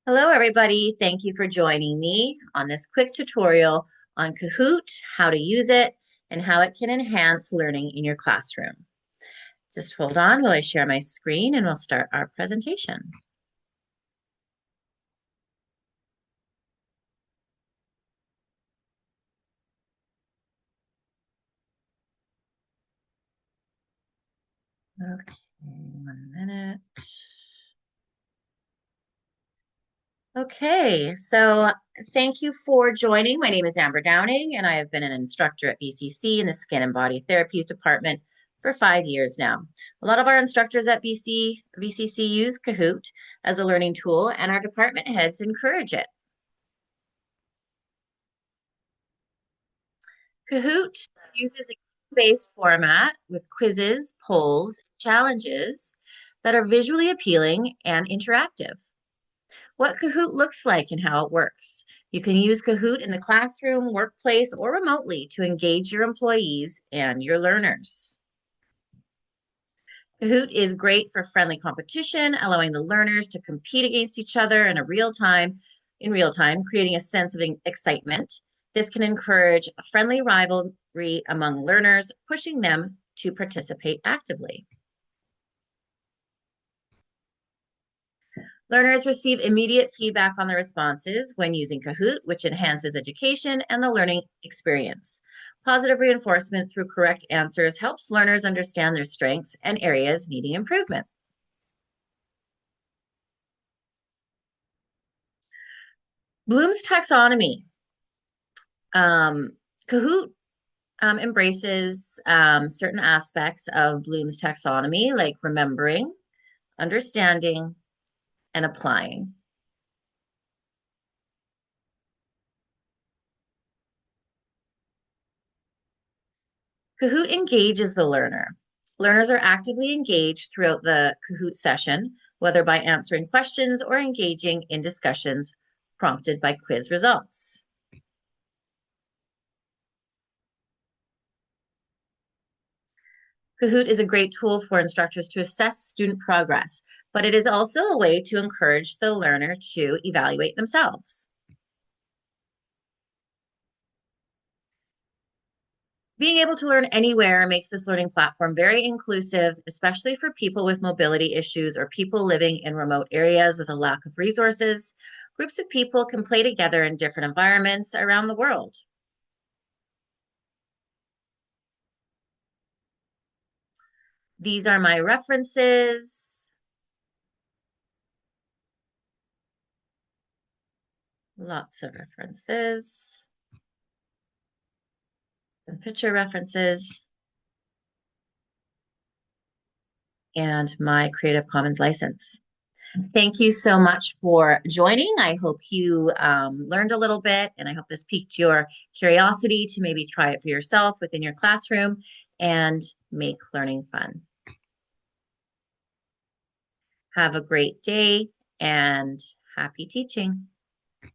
Hello, everybody. Thank you for joining me on this quick tutorial on Kahoot, how to use it, and how it can enhance learning in your classroom. Just hold on while I share my screen and we'll start our presentation. Okay, 1 minute. Okay, so thank you for joining. My name is Amber Downing, and I have been an instructor at BCC in the Skin and Body Therapies department for 5 years now. A lot of our instructors at BCC use Kahoot as a learning tool, and our department heads encourage it. Kahoot uses a based format with quizzes, polls, challenges that are visually appealing and interactive. What Kahoot looks like and how it works. You can use Kahoot in the classroom, workplace, or remotely to engage your employees and your learners. Kahoot is great for friendly competition, allowing the learners to compete against each other in real time, creating a sense of excitement. This can encourage a friendly rivalry among learners, pushing them to participate actively. Learners receive immediate feedback on their responses when using Kahoot, which enhances education and the learning experience. Positive reinforcement through correct answers helps learners understand their strengths and areas needing improvement. Bloom's taxonomy. Um, Kahoot embraces certain aspects of Bloom's taxonomy, like remembering, understanding, and applying. Kahoot engages the learner. Learners are actively engaged throughout the Kahoot session, whether by answering questions or engaging in discussions prompted by quiz results. Kahoot is a great tool for instructors to assess student progress, but it is also a way to encourage the learner to evaluate themselves. Being able to learn anywhere makes this learning platform very inclusive, especially for people with mobility issues or people living in remote areas with a lack of resources. Groups of people can play together in different environments around the world. These are my references. Lots of references. Some picture references. And my Creative Commons license. Thank you so much for joining. I hope you learned a little bit, and I hope this piqued your curiosity to maybe try it for yourself within your classroom and make learning fun. Have a great day and happy teaching.